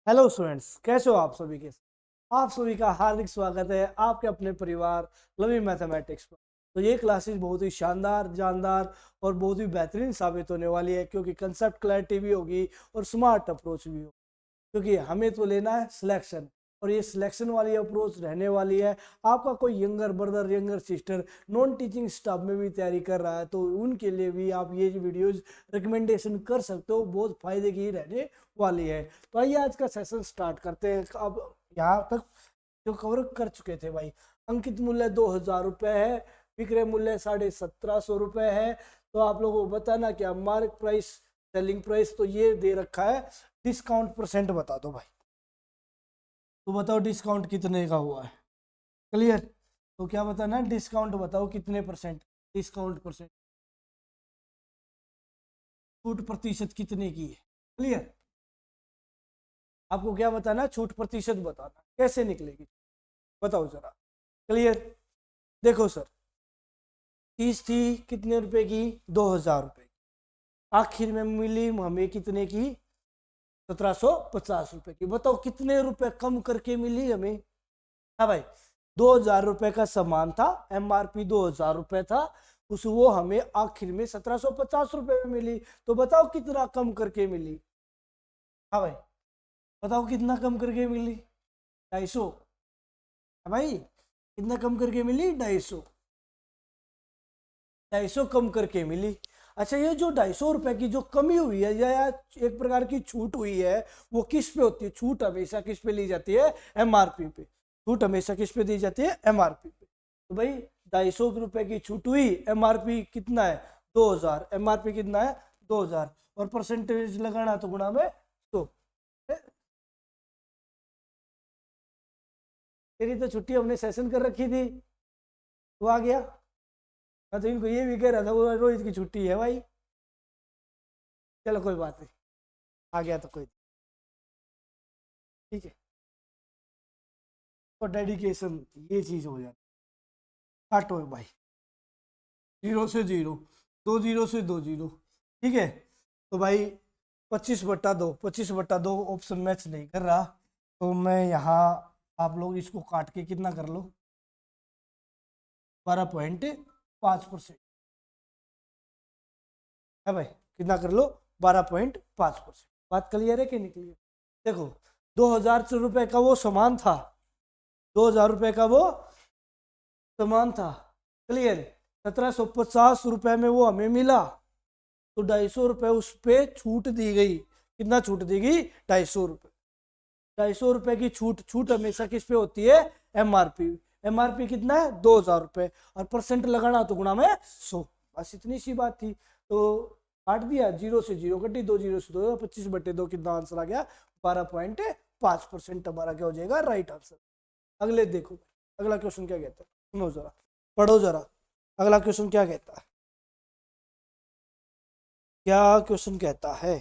Hello students, कैसे हो आप सभी के। आप सभी का हार्दिक स्वागत है आपके अपने परिवार लवी मैथमेटिक्स पर। तो ये क्लासेस बहुत ही शानदार जानदार और बहुत ही बेहतरीन साबित होने वाली है, क्योंकि कंसेप्ट क्लैरिटी भी होगी और स्मार्ट अप्रोच भी होगी। क्योंकि हमें तो लेना है सिलेक्शन, और ये सिलेक्शन वाली अप्रोच रहने वाली है। आपका कोई younger brother younger sister non teaching staff में भी तैयारी कर रहा है, तो उनके लिए भी आप ये वीडियोज रिकमेंडेशन कर सकते हो, बहुत फायदे की रहने वाली है। तो आइए आज का सेशन स्टार्ट करते हैं। अब यहाँ तक जो कवर कर चुके थे भाई, अंकित मूल्य 2000 रुपये है, विक्रय मूल्य 1750 रुपये है। तो आप लोगों को बताना क्या मार्क प्राइस, सेलिंग प्राइस तो ये दे रखा है। डिस्काउंट परसेंट बता दो भाई, तो बताओ डिस्काउंट कितने का हुआ है। क्लियर। तो क्या बताना है, डिस्काउंट बताओ कितने परसेंट। डिस्काउंट परसेंट, छूट प्रतिशत कितने की है। क्लियर। आपको क्या बताना है, छूट प्रतिशत बताना, कैसे निकलेगी बताओ जरा। क्लियर। देखो सर, 30 थी कितने रुपए की, 2000 रुपये। आखिर में मिली हमें कितने की, 1750 रुपये की। बताओ कितने रुपए कम करके मिली हमें। हाँ भाई, 2000 रुपये का सामान था, एमआरपी 2000 रुपये था, उस वो हमें आखिर में 1750 रुपये में मिली। तो बताओ कितना कम करके मिली। हाँ भाई, बताओ कितना कम करके मिली। 250। हाँ भाई, कितना कम करके मिली, 250। 250 कम करके मिली। अच्छा, ये जो 250 रुपए की जो कमी हुई है या एक प्रकार की छूट हुई है, वो किस पे होती है। छूट हमेशा किस पे ली जाती है, एमआरपी पे। छूट हमेशा किस पे दी जाती है, एमआरपी पे। तो भाई 250 रुपए की छूट हुई, एमआरपी कितना है, 2000। एमआरपी कितना है, 2000, और परसेंटेज लगाना तो गुणा में 100। तेरी तो छुट्टी हमने सेशन कर रखी थी, वो आ गया। मैं तो इनको ये भी कह रहा था, वो रोहित की छुट्टी है भाई। चलो कोई बात नहीं, आ गया तो कोई, ठीक है। और डेडिकेशन, ये चीज हो जाती। काटो भाई, 0 से 0, 2 0 से 2 0, ठीक है। तो भाई 25/2, 25/2 ऑप्शन मैच नहीं कर रहा, तो मैं यहाँ, आप लोग इसको काट के कितना कर लो, 12.5%। है भाई, कितना कर लो, 12.5%। बात क्लियर है कि नहीं क्लियर। देखो, 2000 रुपये का वो सामान था, 2000 रुपये का वो सामान था। क्लियर। 1750 रुपये में वो हमें मिला, तो 250 रुपये उस पर छूट दी गई। कितना छूट दी गई, 250 रुपये। 250 रुपये की छूट, छूट हमेशा किस पे होती है, एमआरपी। एमआरपी कितना है, 2000 रुपये, और परसेंट लगाना तो गुणा में 100। बस इतनी सी बात थी। तो काट दिया, 0 से 0 कटी, 2 0 से 2, 25/2 कितना आंसर आ गया, 12.5%। हमारा क्या हो जाएगा, राइट आंसर। अगले देखो, अगला क्वेश्चन क्या कहता है, सुनो जरा, पढ़ो जरा। अगला क्वेश्चन क्या कहता है, क्या क्वेश्चन कहता है।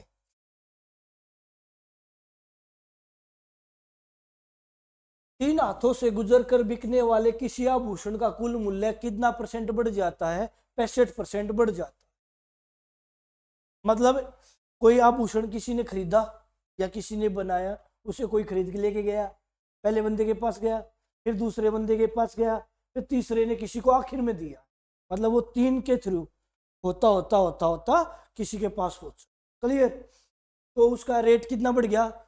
तीन हाथों से गुजरकर बिकने वाले किसी आभूषण का कुल मूल्य कितना परसेंट बढ़ जाता है, 65% बढ़ जाता है। मतलब कोई आभूषण किसी ने खरीदा या किसी ने बनाया, उसे कोई खरीद के लेके गया, पहले बंदे के पास गया, फिर दूसरे बंदे के पास गया, फिर तीसरे ने किसी को आखिर में दिया। मतलब वो तीन के थ्रू होता होता होता होता किसी के पास पहुंचा। क्लियर। तो उसका रेट कितना बढ़ गया,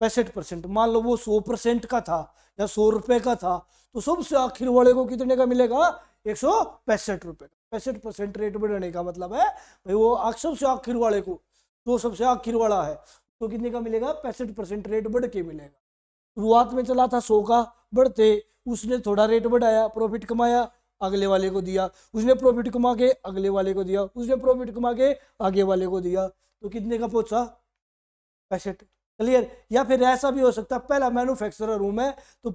65%। मान लो वो 100% का था या 100 रुपए का था, तो सबसे आखिर वाले को कितने का मिलेगा, 165 रुपए का। 65% रेट बढ़ने का मतलब है भाई, वो सबसे आखिर वाले को, जो सबसे आखिर वाला है, तो कितने का मिलेगा, 65% रेट बढ़ के मिलेगा। शुरुआत में चला था 100 का, बढ़ते उसने थोड़ा रेट बढ़ाया, प्रॉफिट कमाया, अगले वाले को दिया, उसने प्रॉफिट कमा के अगले वाले को दिया, उसने प्रॉफिट कमा के आगे वाले को दिया, तो कितने का पहुंचा, 65। क्लियर। या फिर ऐसा भी हो सकता है, पहला मैन्युफैक्चरर हूं मैं, तो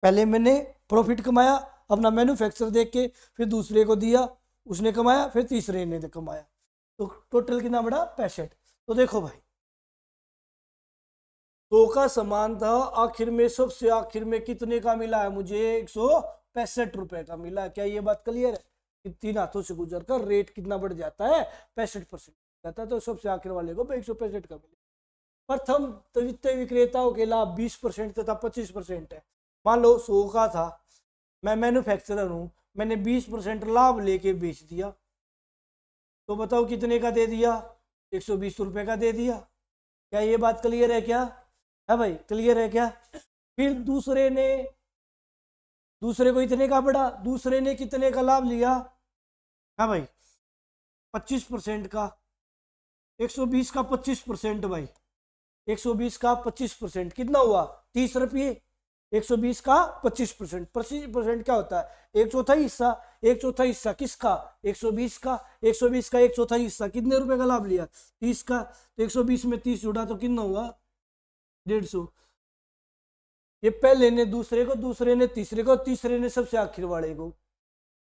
पहले मैंने प्रॉफिट कमाया अपना मैन्युफैक्चर देख के, फिर दूसरे को दिया, उसने कमाया, फिर तीसरे ने कमाया, तो टोटल कितना बड़ा, 65। तो देखो भाई, 100 का सामान था, आखिर में सबसे आखिर में कितने का मिला है मुझे, 165 रुपए का मिला। क्या ये बात क्लियर है कि तीन हाथों से गुजर कर रेट कितना बढ़ जाता है, 65% जाता है, तो सबसे आखिर वाले को 165 का मिला। प्रथम द्वितीय विक्रेताओं के लाभ 20% तथा 25% है। मान लो 100 का था, मैं मैन्युफैक्चरर हूं, मैंने 20% लाभ लेके बेच दिया, तो बताओ कितने का दे दिया? 120 रुपए का दे दिया। क्या ये बात क्लियर है? क्या है भाई, क्लियर है क्या? फिर दूसरे को इतने का पड़ा, दूसरे ने कितने का लाभ लिया? है भाई 25% का। 120 का 25% भाई, 120 का 25% कितना हुआ? 30 रुपये। 120 का 25%, 25% क्या होता है? एक चौथाई हिस्सा। एक चौथाई हिस्सा किसका? 120 का। 120 का एक चौथाई हिस्सा कितने रुपए का लाभ लिया? 30 का। तो 120 में 30 जुड़ा तो कितना हुआ? 150। ये पहले ने दूसरे को, दूसरे ने तीसरे को, तीसरे ने सबसे आखिर वाले को,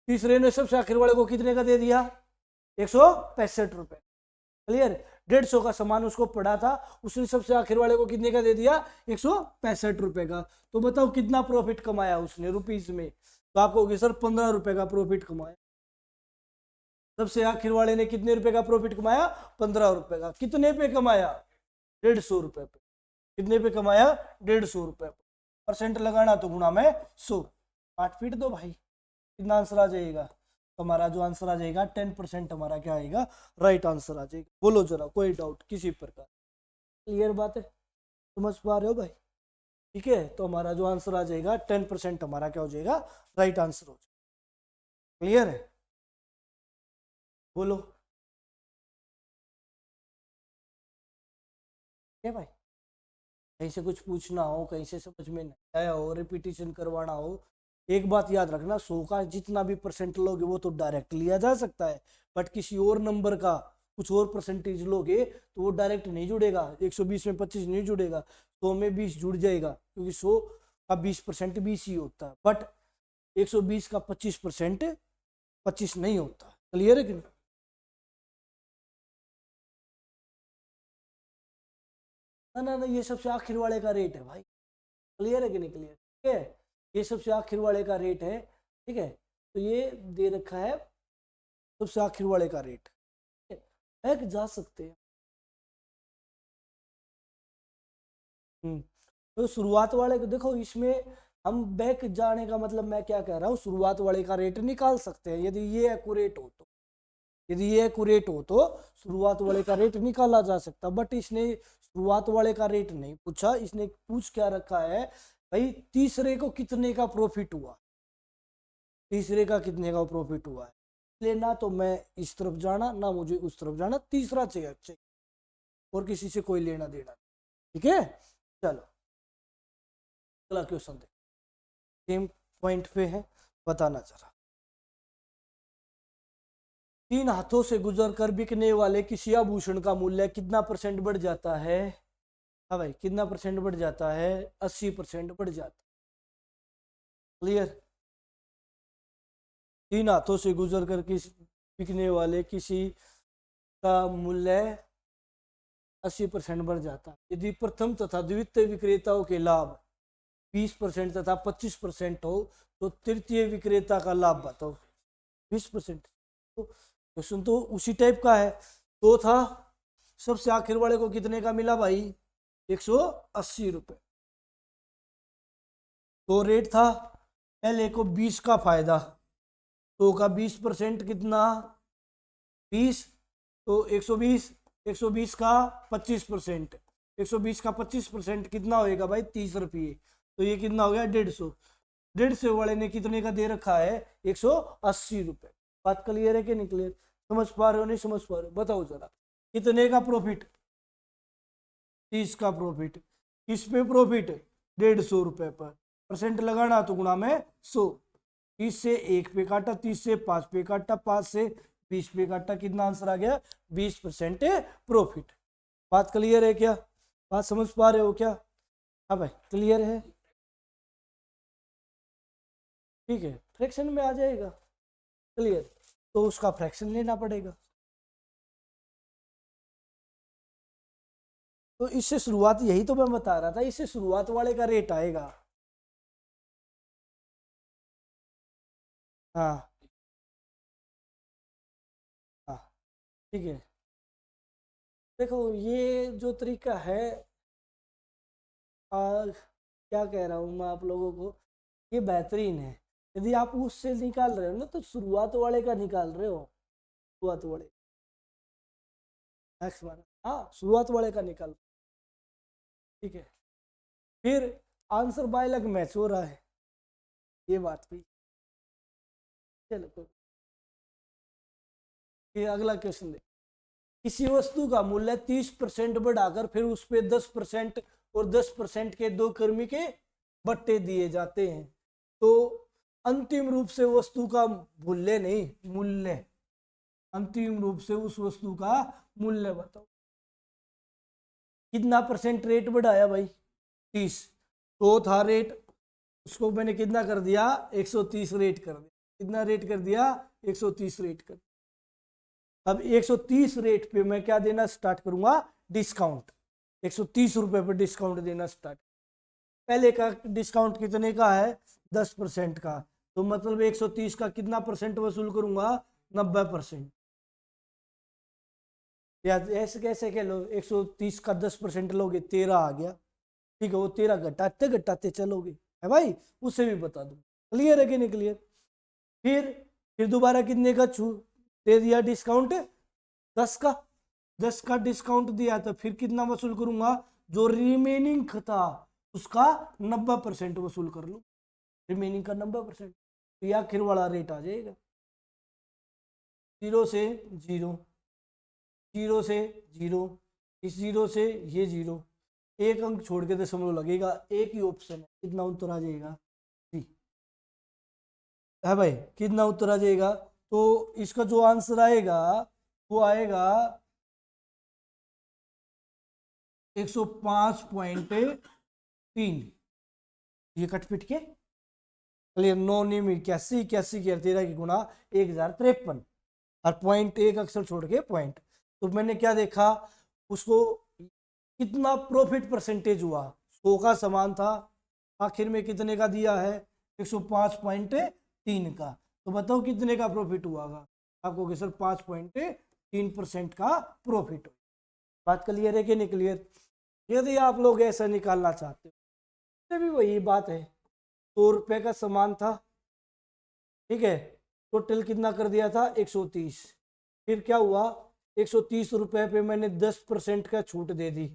तीसरे ने सबसे आखिर वाले को कितने का दे दिया? 165 रुपए। क्लियर? 150 का सामान उसको पड़ा था, उसने सबसे आखिर वाले को कितने का दे दिया? 165 रुपए का। तो बताओ कितना प्रॉफिट कमाया उसने रुपीज में? तो आप कहोगे सर 15 रुपए का प्रॉफिट कमाया। सबसे आखिर वाले ने कितने रुपए का प्रॉफिट कमाया? 15 रुपए का। कितने पे कमाया? 150 रुपए पे। कितने पे कमाया? 150 रुपए पे। परसेंट लगाना तो गुणा में 100। 8 फीट दो भाई, कितना आंसर आ जाएगा? तो हमारा जो आंसर आ जाएगा 10% हमारा क्या आएगा? राइट आंसर आ जाएगा। बोलो जरा, कोई डाउट किसी प्रकार? क्लियर बात है? समझ पा रहे हो भाई? ठीक है, तो हमारा जो आंसर आ जाएगा 10% हमारा क्या हो जाएगा? राइट आंसर हो जाएगा। क्लियर है? बोलो। क्या भाई, कहीं से कुछ पूछना हो, कहीं से समझ में नहीं आया हो, रिपीटिशन करवाना हो, एक बात याद रखना, 100 का जितना भी परसेंट लोगे वो तो डायरेक्ट लिया जा सकता है, बट किसी और नंबर का कुछ और परसेंटेज लोगे तो वो डायरेक्ट नहीं जुड़ेगा। 120 में 25 नहीं जुड़ेगा, 100 में 20 जुड़ जाएगा, क्योंकि 100 का 20% 20 ही होता है, बट 120 का 25% 25 नहीं होता। क्लियर है कि नहीं? ना ना ना, ये सबसे आखिर वाले का रेट है भाई। क्लियर है कि नहीं? क्लियर? ठीक है, ये सबसे आखिर वाले का रेट है। ठीक है, तो ये दे रखा है सबसे आखिर वाले का रेट। बैक जा सकते हैं। तो शुरुआत वाले को देखो, इसमें हम बैक जाने का मतलब मैं क्या कह रहा हूँ, शुरुआत वाले का रेट निकाल सकते हैं यदि ये एक्यूरेट हो तो। यदि ये एक्यूरेट हो तो शुरुआत वाले का रेट निकाला जा सकता, बट इसने शुरुआत वाले का रेट नहीं पूछा, इसने पूछ क्या रखा है भाई, तीसरे को कितने का प्रॉफिट हुआ, तीसरे का कितने का प्रॉफिट हुआ है। इसलिए ना तो मैं इस तरफ जाना, ना मुझे उस तरफ जाना, तीसरा चाहिए, और किसी से कोई लेना देना। ठीक है, चलो अगला क्वेश्चन दे, सेम पॉइंट पे है, बताना जरा। तीन हाथों से गुजरकर बिकने वाले किसी आभूषण का मूल्य कितना परसेंट बढ़ जाता है? हाँ भाई, कितना परसेंट बढ़ जाता है? 80% बढ़ जाता है। क्लियर? तीन हाथों से गुजरकर किस बिकने वाले किसी का मूल्य 80% बढ़ जाता है यदि प्रथम तथा द्वितीय विक्रेताओं के लाभ 20% तथा 25% हो, तो तृतीय विक्रेता का लाभ बताओ। 20%। तो क्वेश्चन तो उसी टाइप का है। तो था, सबसे आखिर वाले को कितने का मिला भाई? 180 रुपए। तो रेट था, पहले को 20 का फायदा, तो का 20% कितना? 20। तो 120, 120 का 25%, 120 का 25% कितना होएगा भाई? 30 रुपये। तो ये कितना हो गया? 150। 150 वाले ने कितने का दे रखा है? 180 रुपए। बात क्लियर है कि नहीं क्लियर? समझ पा रहे हो नहीं समझ पा रहे हो? बताओ जरा, कितने का प्रॉफिट? 30 का प्रॉफिट। किस पे प्रॉफिट? 150 रुपए पर। परसेंट लगाना तो गुणा में 100। 30 से 1 पे काटा, 30 से 5 पे काटा, 5 से 20 पे काटा, कितना आंसर आ गया? 20% प्रॉफिट। बात क्लियर है क्या? बात समझ पा रहे हो क्या? हाँ भाई, क्लियर है? ठीक है, फ्रैक्शन में आ जाएगा। क्लियर? तो उसका फ्रैक्शन लेना पड़ेगा। तो इससे शुरुआत, यही तो मैं बता रहा था, इससे शुरुआत वाले का रेट आएगा। हाँ हाँ, ठीक है। देखो, ये जो तरीका है क्या कह रहा हूँ मैं आप लोगों को, ये बेहतरीन है। यदि आप उससे निकाल रहे हो ना तो शुरुआत वाले का निकाल रहे हो, शुरुआत वाले एक्स माइनस, हाँ शुरुआत वाले का निकाल, ठीक है। फिर आंसर बाय लग मैच हो रहा है, ये बात भी। चलो तो ये अगला क्वेश्चन दे। किसी वस्तु का मूल्य 30% बढ़ाकर फिर उस पे 10% और 10% के दो कर्मी के बट्टे दिए जाते हैं, तो अंतिम रूप से वस्तु का मूल्य नहीं, मूल्य, अंतिम रूप से उस वस्तु का मूल्य बताओ। कितना परसेंट रेट बढ़ाया भाई? 30। तो था रेट, उसको मैंने कितना कर दिया? 130 रेट कर दिया। कितना रेट कर दिया? 130 रेट कर। अब 130 रेट पे मैं क्या देना स्टार्ट करूंगा? डिस्काउंट। 130 रुपए पर डिस्काउंट देना स्टार्ट। पहले का डिस्काउंट कितने का है? 10% का। तो मतलब 130 का कितना परसेंट वसूल करूंगा? 90%। या ऐसे कैसे कह लो, 130 का 10% लोगे 13 आ गया, ठीक है। वो 13 घटाते घटाते चलोगे, है भाई, उसे भी बता दो। क्लियर है कि नहीं क्लियर? फिर दोबारा कितने का छूट दे दिया डिस्काउंट? 10 का। 10 का डिस्काउंट दिया तो फिर कितना वसूल करूंगा? जो रिमेनिंग था उसका 90% वसूल कर लो, रिमेनिंग का 90%। तो ये आखिर वाला रेट आ जाएगा। 0 से 0, 0 से 0, इस 0 से ये 0, एक अंक छोड़ के दशमलव लगेगा, एक ही ऑप्शन है। कितना उत्तर आ जाएगा? सी है भाई, कितना उत्तर आ जाएगा? तो इसका जो आंसर आएगा वो आएगा 105.3। ये कट पिट के क्लियर। 9 नियम 81, 81 की 13 की गुणा 1053, और पॉइंट एक अक्षर छोड़ के पॉइंट। तो मैंने क्या देखा उसको, कितना प्रॉफिट परसेंटेज हुआ? 100 का समान था, आखिर में कितने का दिया है? 105.3 का। तो बताओ कितने का प्रॉफिट हुआ? आपको कि सर 5.3% का प्रॉफिट हो। बात क्लियर है कि नहीं क्लियर? यदि आप लोग ऐसा निकालना चाहते हो तो भी वही बात है, 100 रुपए का सामान था, ठीक है, टोटल कितना कर दिया था? 130। फिर क्या हुआ? 130 रुपए पे मैंने 10% का छूट दे दी।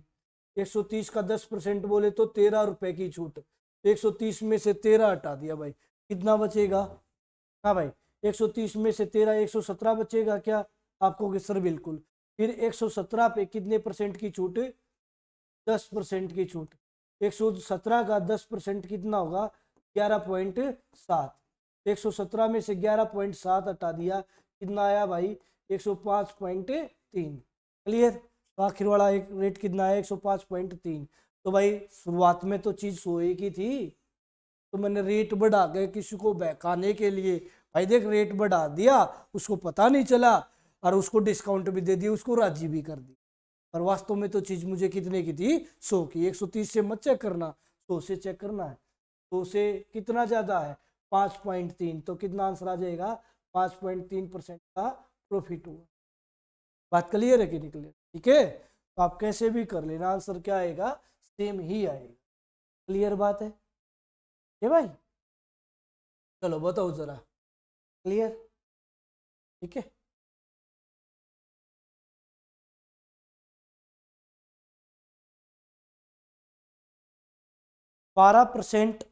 130 का 10% बोले तो 13 रुपए की छूट। 130 में से 13 हटा दिया भाई, कितना बचेगा? हाँ भाई, 130 में से 13, 117 बचेगा क्या? आपको कि सर बिल्कुल। फिर 117 पे कितने परसेंट की छूट? 10% की छूट। 117 का 10% कितना होगा? 11.7। 117 में से 11.7 हटा दिया, कितना आया भाई? 105.3। क्लियर? तो आखिर वाला एक रेट कितना है? 105.3। तो भाई शुरुआत में तो चीज 100 की थी, तो मैंने रेट बढ़ा के किसी को बहकाने के लिए, भाई देख रेट बढ़ा दिया, उसको पता नहीं चला, और उसको डिस्काउंट भी दे दिया, उसको राजी भी कर दी। पर वास्तव में तो चीज मुझे कितने की थी? 100 की। 130 से मत चेक करना, 100 से चेक करना है। 100 से कितना ज्यादा है? 5.3। तो कितना आंसर आ जाएगा? 5.3% का प्रॉफिट हुआ। बात क्लियर है कि नहीं क्लियर? ठीक है, तो आप कैसे भी कर लेना, आंसर क्या आएगा? सेम ही आएगा। क्लियर बात है ये भाई? चलो बताओ जरा। क्लियर? ठीक है। 12%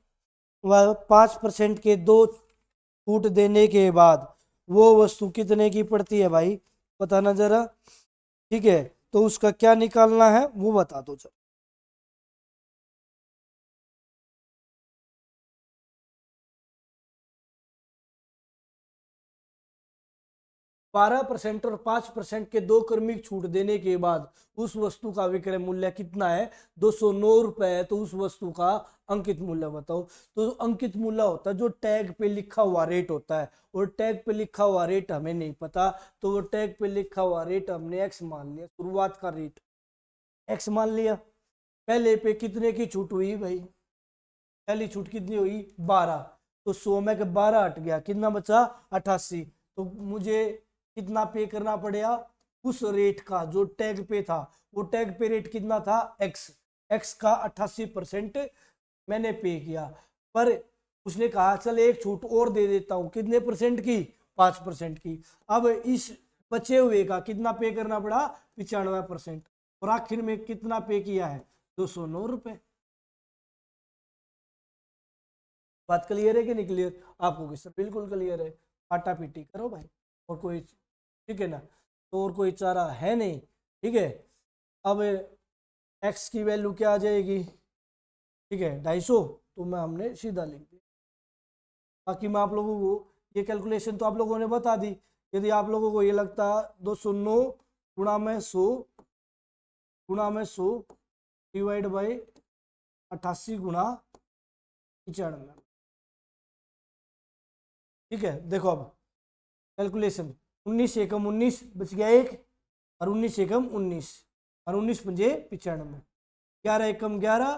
व 5% के दो छूट देने के बाद वो वस्तु कितने की पड़ती है भाई? बताना जरा। ठीक है, तो उसका क्या निकालना है वो बता दो चलो। 12% और 5% के दो क्रमिक छूट देने के बाद उस वस्तु का विक्रय मूल्य कितना है? 209 रुपए है। तो उस वस्तु का अंकित मूल्य बताओ। तो अंकित मूल्य होता है जो टैग पे लिखा हुआ रेट होता है, और टैग पे लिखा हुआ रेट हमें नहीं पता, तो वो टैग पे लिखा हुआ रेट हमने एक्स मान लिया, शुरुआत का रेट एक्स मान लिया। पहले पे कितने की छूट हुई भाई? पहली छूट कितनी हुई? 12। तो 100 में के 12 हट गया, कितना बचा? 88। तो मुझे कितना पे करना पड़ेगा? उस रेट का जो टैग पे था, वो टैग पे रेट कितना था? एक्स। एक्स का 88% मैंने पे किया, पर उसने कहा चल एक छूट और दे देता हूं, कितने परसेंट की, 5% की। अब इस बचे हुए का कितना पे करना पड़ा, 95%, और आखिर में कितना पे किया है, 209 रुपए। बात क्लियर है कि नहीं क्लियर आपको? किस बिल्कुल क्लियर है, पाटा पीटी करो भाई, और कोई, ठीक है ना, तो और कोई चारा है नहीं, ठीक है। अब एक्स की वैल्यू क्या आ जाएगी, ठीक है 250, तो मैं हमने सीधा लिख दिया। बाकी मैं आप लोगों को ये कैलकुलेशन तो आप लोगों ने बता दी। यदि आप लोगों को ये लगता 209 गुणा में 100 डिवाइड बाई 88 गुणा 95, ठीक है। देखो अब कैलकुलेशन, 19 एकम 19 बच गया एक, और 19 एकम 19, और 19 पंजे 95, 11 एकम 11,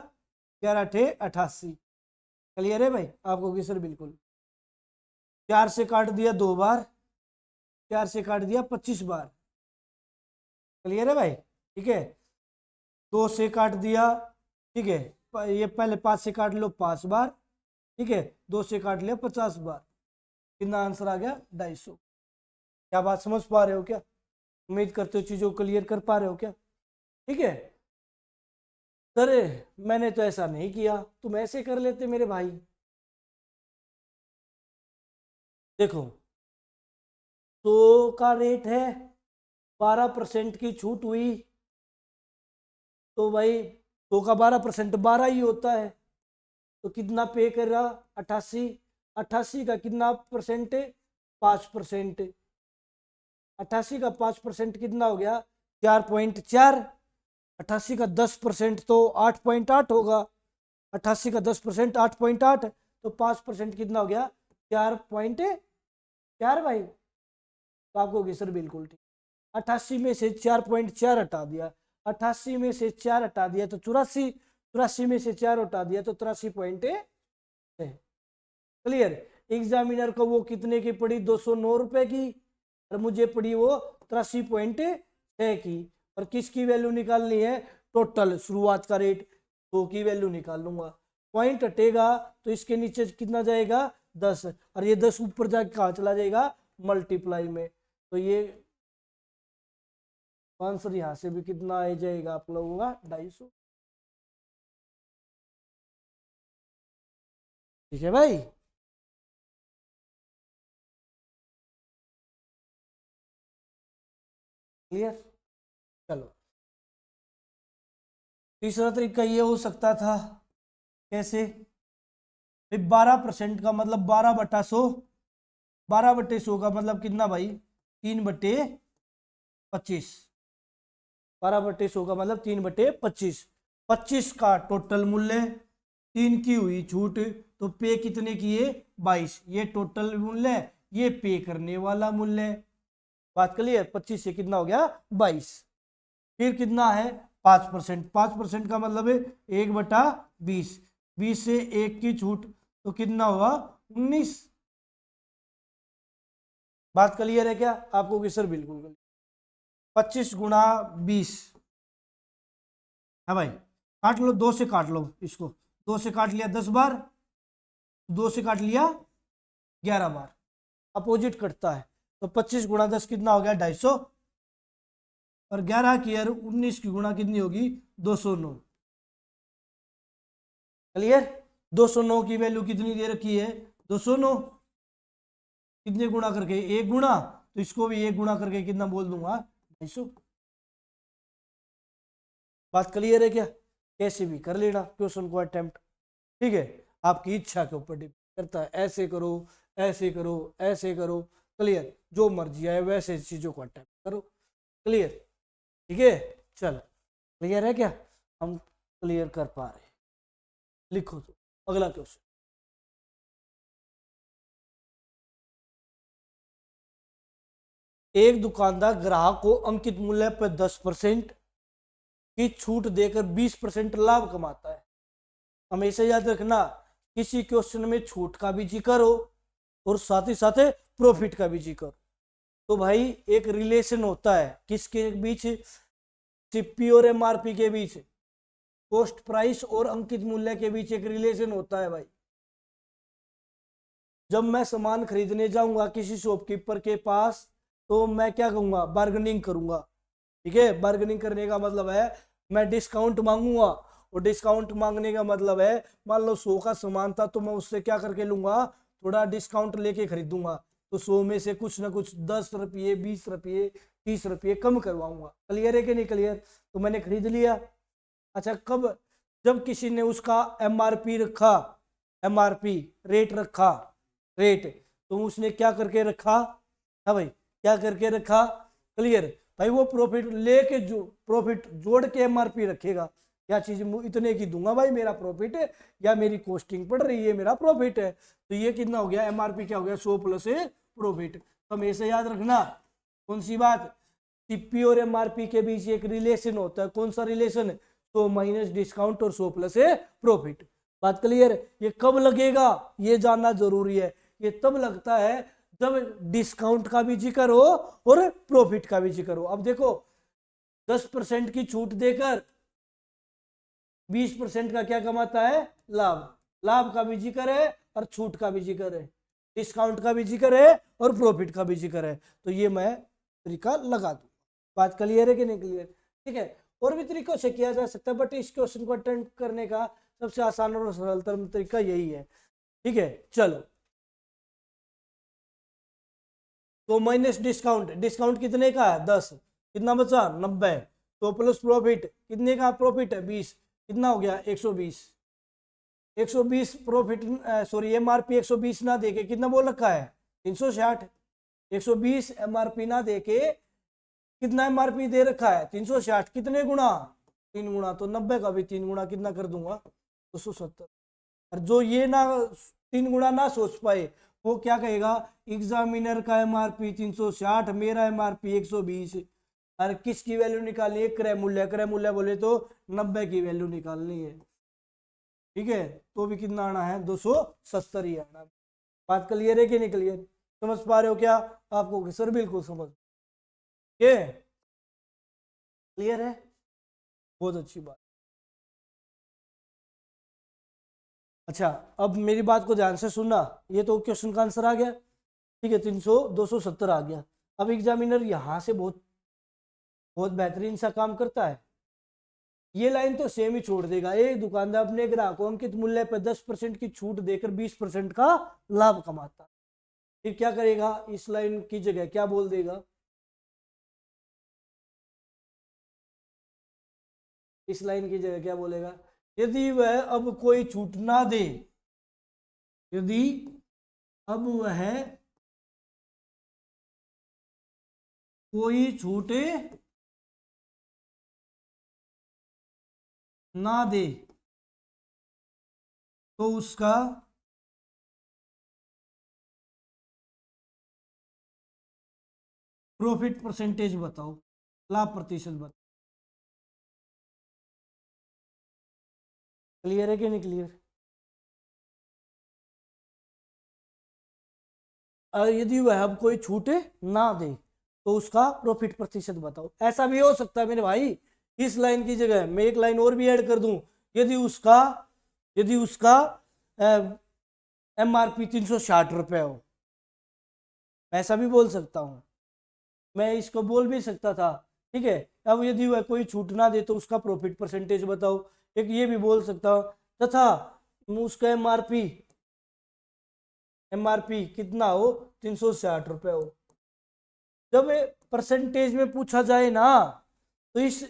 11 अठे 88। क्लियर है भाई आपको कि सर? बिल्कुल। 4 से काट दिया 2 बार, 4 से काट दिया 25 बार। क्लियर है भाई? ठीक है। 2 से काट दिया, ठीक है, ये पहले 5 से काट लो 5 बार, ठीक है, 2 से काट लिया 50 बार। कितना आंसर आ गया, 250। क्या बात समझ पा रहे हो क्या? उम्मीद करते हो चीजों को क्लियर कर पा रहे हो क्या? ठीक है सर, मैंने तो ऐसा नहीं किया, तुम ऐसे कर लेते मेरे भाई। देखो 100 का रेट है, 12% की छूट हुई, तो भाई 100 का 12% 12 ही होता है, तो कितना पे कर रहा, 88। 88 का कितना परसेंट है, 5%। 88 का 5% कितना हो गया, 4.4। 88 का 10% तो 8.8 होगा। 88 का 10% 8.8, तो 5% कितना हो गया, 4.4 भाई। तो आपको होगी सर बिल्कुल ठीक। 88 में से 4.4 हटा दिया, 88 में से 4 हटा दिया तो 84, 84 में से 4 हटा दिया तो 83 पॉइंट है। क्लियर? एग्जामिनर को वो कितने की पड़ी, 209 रुपए की, और मुझे पड़ी वो 83.6 की। और किसकी वैल्यू निकालनी है, टोटल शुरुआत का रेट, 100 की वैल्यू निकाल लूंगा। पॉइंट हटेगा तो इसके नीचे कितना जाएगा, 10, और ये 10 ऊपर जाके कहाँ चला जाएगा, मल्टीप्लाई में। तो ये आंसर यहां से भी कितना आ जाएगा आप लोगों का, 250। ठीक है भाई? क्लियर? चलो तीसरा तरीका ये हो सकता था, कैसे, 12% का मतलब 12/100, 12/100 का मतलब कितना भाई, 3/25। 12/100 का मतलब 3/25, 25 का टोटल मूल्य, 3 की हुई छूट, तो पे कितने किए, 22। ये टोटल मूल्य, ये पे करने वाला मूल्य। बात क्लियर? 25 से कितना हो गया, 22। फिर कितना है, 5%। 5% का मतलब है 1/20, 20 से 1 की छूट, तो कितना हुआ, 19। बात क्लियर है क्या आपको कि सर? बिल्कुल क्लियर। 25 गुणा 20 है भाई, काट लो, 2 से काट लो इसको, 2 से काट लिया 10 बार, 2 से काट लिया 11 बार, अपोजिट कटता है, तो 25 गुणा 10 कितना हो गया, 250, और 11 की और 19 की गुणा कितनी होगी, 209। क्लियर? 209 की वैल्यू कितनी दे रखी है, 209, कितने गुणा करके, एक गुणा, तो इसको भी एक गुणा करके कितना बोल दूंगा, 250। बात क्लियर है क्या? कैसे भी कर लेना क्वेश्चन को अटेम्प्ट, ठीक है, आपकी इच्छा के ऊपर डिपेंड करता है, ऐसे करो, ऐसे करो, ऐसे करो। क्लियर? जो मर्जी आए वैसे चीजों को अटेम्प्ट करो। क्लियर? ठीक है, चलो क्लियर है क्या? हम क्लियर कर पा रहे हैं? लिखो तो अगला क्वेश्चन। एक दुकानदार ग्राहक को अंकित मूल्य पर 10% की छूट देकर 20% लाभ कमाता है। हमेशा याद रखना, किसी क्वेश्चन में छूट का भी जिक्र हो और साथ ही साथ प्रॉफिट का भी जिक्र, तो भाई एक रिलेशन होता है किसके बीच, सीपी और एमआरपी के बीच। कॉस्ट प्राइस और अंकित मूल्य के बीच एक रिलेशन होता है भाई। जब मैं सामान खरीदने जाऊंगा किसी शॉपकीपर के पास तो मैं क्या कहूंगा, बार्गेनिंग करूंगा। ठीक है, बार्गेनिंग करने का मतलब है मैं डिस्काउंट मांगूंगा, और डिस्काउंट मांगने का मतलब है मान लो 100 का सामान था तो मैं उससे क्या करके लूंगा, थोड़ा डिस्काउंट लेके खरीदूंगा, तो 100 में से कुछ ना कुछ 10 रुपये 20 रुपये 30 रुपये कम करवाऊंगा। क्लियर है कि नहीं क्लियर? तो मैंने खरीद लिया। अच्छा कब, जब किसी ने उसका एमआरपी रखा, एमआरपी रेट रखा, रेट, तो उसने क्या करके रखा, हाँ भाई क्या करके रखा, क्लियर भाई, वो प्रॉफिट लेके जो प्रॉफिट जोड़ के एमआरपी रखेगा, क्या चीज इतने की दूंगा भाई मेरा प्रॉफिट है, या मेरी कॉस्टिंग पड़ रही है मेरा प्रॉफिट है, तो ये कितना हो गया, एमआरपी क्या हो गया 100 प्लस प्रॉफिट। तो हमेशा याद रखना कौन सी बात, टीपी और एमआरपी के बीच एक रिलेशन होता है, कौन सा रिलेशन, 100 माइनस डिस्काउंट और 100 प्लस प्रॉफिट। बात क्लियर? ये कब लगेगा ये जानना जरूरी है, ये तब लगता है जब डिस्काउंट का भी जिक्र हो और प्रॉफिट का भी जिक्र हो। अब देखो 10% की छूट देकर 20% का क्या कमाता है, लाभ, लाभ का भी जिक्र है और छूट का भी जिक्र है, डिस्काउंट का भी जिक्र है और प्रॉफिट का भी जिक्र है, तो ये मैं तरीका लगा दूं। बात क्लियर है कि नहीं क्लियर? ठीक है, और भी तरीकों से किया जा सकता है, बट इस क्वेश्चन को अटेंड करने का सबसे आसान और सरलतम तरीका यही है। ठीक है चलो, तो माइनस डिस्काउंट, डिस्काउंट कितने का है 10, कितना बचा 90, तो प्लस प्रॉफिट, कितने का प्रॉफिट है 20, कितना हो गया 120, 120 प्रॉफिट, सॉरी एमआरपी 120 ना देके कितना बोल रखा है 360, 120 एमआरपी ना देके कितना एमआरपी दे रखा है 360, कितने गुना 3 गुना, तो 90 का भी 3 गुना कितना कर दूंगा 270। और जो ये ना 3 गुना ना सोच पाए वो क्या कहेगा, एग्जामिनर का एमआरपी 360, मेरा एमआरपी 120, और किसकी वैल्यू निकालनी है, क्रय मूल्य, क्रय मूल्य बोले तो 90 की वैल्यू निकालनी है। ठीक है, तो भी कितना आना है 270 ही आना। बात क्लियर है कि नहीं क्लियर? समझ पा रहे हो क्या आपको? सर बिल्कुल समझ के क्लियर है, बहुत अच्छी बात। अच्छा अब मेरी बात को ध्यान से सुनना, ये तो क्वेश्चन का आंसर आ गया। ठीक है 270 आ गया। अब एग्जामिनर यहाँ से बहुत बहुत बेहतरीन सा काम करता है, ये लाइन तो सेम ही छोड़ देगा, एक दुकानदार अपने ग्राहकों अंकित मूल्य पर 10% की छूट देकर 20% का लाभ कमाता, फिर क्या करेगा, इस लाइन की जगह क्या बोल देगा, इस लाइन की जगह क्या बोलेगा, यदि वह अब कोई छूट ना दे, यदि अब वह कोई छूट ना दे तो उसका प्रॉफिट परसेंटेज बताओ, लाभ प्रतिशत बताओ। क्लियर है कि नहीं क्लियर? यदि वह अब कोई छूट ना दे तो उसका प्रॉफिट प्रतिशत बताओ। ऐसा भी हो सकता है मेरे भाई, इस लाइन की जगह मैं एक लाइन और भी ऐड कर दूं, यदि उसका एमआरपी 360 रुपये हो, ऐसा भी बोल सकता हूं, मैं इसको बोल भी सकता था। ठीक है, अब यदि वह कोई छूट ना दे तो उसका प्रॉफिट परसेंटेज बताओ, एक ये भी बोल सकता हूं, तथा उसका एमआरपी कितना हो 360 रुपये हो। जब परसेंटेज में पूछा जाए ना तो इस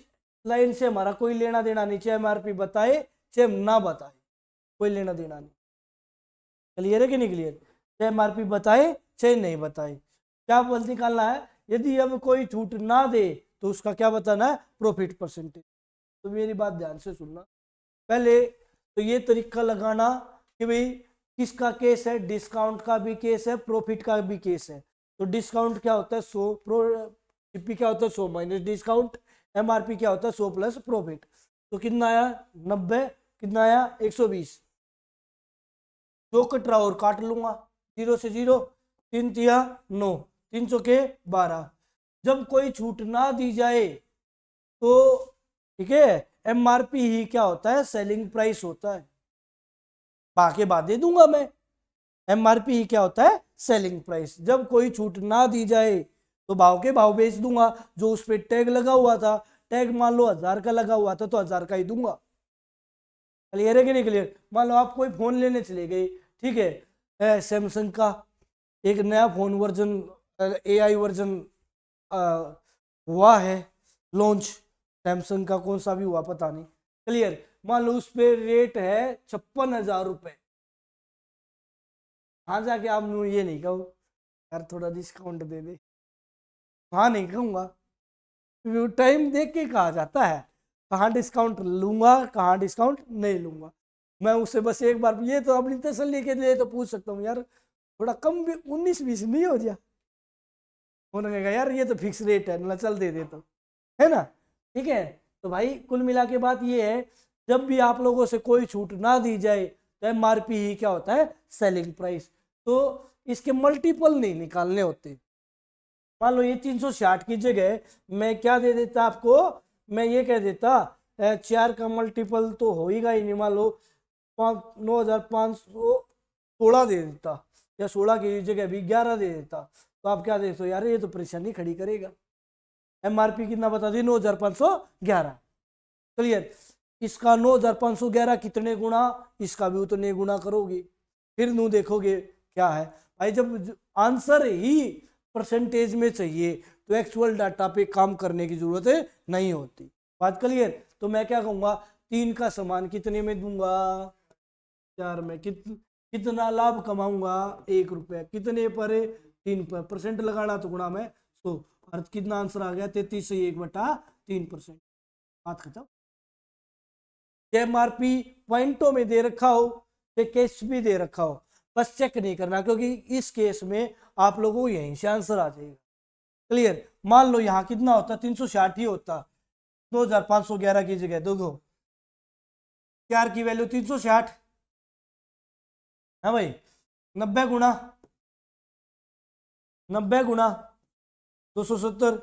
लाइन से हमारा कोई लेना देना नहीं, चाहे एमआरपी बताए चाहे ना बताए, कोई लेना देना नहीं। क्लियर है कि नहीं क्लियर? चाहे एमआरपी बताए चाहे नहीं बताए, क्या बल निकालना है, यदि अब कोई छूट ना दे तो उसका क्या बताना है, प्रॉफिट परसेंटेज। तो मेरी बात ध्यान से सुनना, पहले तो ये तरीका लगाना कि भाई किसका केस है, डिस्काउंट का भी केस है प्रॉफिट का भी केस है। तो डिस्काउंट क्या होता है 100, टीपी क्या होता है 100 माइनस डिस्काउंट, एमआरपी क्या होता है 100 प्लस प्रॉफिट। तो कितना आया 90, कितना आया 120, दो कटरा और काट लूंगा, 0 से 0, 3 तिया 9, 3 चौके 12। जब कोई छूट ना दी जाए तो ठीक है एमआरपी ही क्या होता है, सेलिंग प्राइस होता है। बाकी बाद दे दूंगा मैं। एमआरपी ही क्या होता है, सेलिंग प्राइस। जब कोई छूट ना दी जाए तो भाव के भाव बेच दूंगा। जो उस पर टैग लगा हुआ था, टैग मान लो 1000 का लगा हुआ था तो 1000 का ही दूंगा। क्लियर है कि नहीं क्लियर? मान लो आप कोई फोन लेने चले गए, ठीक है, सैमसंग का एक नया फोन वर्जन, एआई वर्जन हुआ है लॉन्च, सैमसंग का कौन सा भी हुआ पता नहीं। क्लियर? मान लो उस पे रेट है 56,000 रुपए। हाँ जाके आप ये नहीं कहो यार थोड़ा डिस्काउंट दे दे, हाँ नहीं कहूंगा। टाइम देख के कहा जाता है, कहाँ डिस्काउंट लूंगा कहाँ डिस्काउंट नहीं लूंगा। मैं उससे बस एक बार ये तो अपनी तसल्ली के लिए तो पूछ सकता हूँ यार, थोड़ा कम भी 19-20 नहीं हो जाए। उन्होंने कहा यार ये तो फिक्स रेट है ना, चल दे तो, है ना? ठीक है। तो भाई कुल मिला के बात ये है, जब भी आप लोगों से कोई छूट ना दी जाए तो एमआरपी ही क्या होता है, सेलिंग प्राइस। तो इसके मल्टीपल नहीं निकालने होते। मान लो ये 360 की जगह मैं क्या दे देता आपको, मैं ये कह देता 4 का मल्टीपल तो होगा ही नहीं, मान लो 9,516 दे देता, या 16 की जगह भी 11 दे देता, तो आप क्या देखते हो यार ये तो परेशानी खड़ी करेगा। एमआरपी कितना बता दी, 9,511। क्लियर? इसका 9,511 कितने गुना, इसका भी उतने गुना करोगे, फिर नू देखोगे क्या है। भाई जब आंसर ही परसेंटेज में चाहिए तो एक्चुअल डाटा पे काम करने की जरूरत नहीं होती। बात क्लियर? तो मैं क्या कहूंगा, 3 का समान कितने में दूंगा, 4 में। कितना लाभ कमाऊंगा, 1 रुपया। कितने पर, 3 पर। परसेंट लगाना तो गुणा में 100। अर्थ कितना आंसर आ गया, 33 से 1/3%। बात खत्म। एमआरपी पॉइंटों में दे रखा हो तो केस भी दे रखा हो, बस चेक नहीं करना, क्योंकि इस केस में आप लोगों को यहीं से आंसर आ जाएगा। क्लियर? मान लो यहाँ कितना होता, 360 ही होता, 2,511 की जगह देखो 4 की वैल्यू 360 है भाई, 90 गुना 270,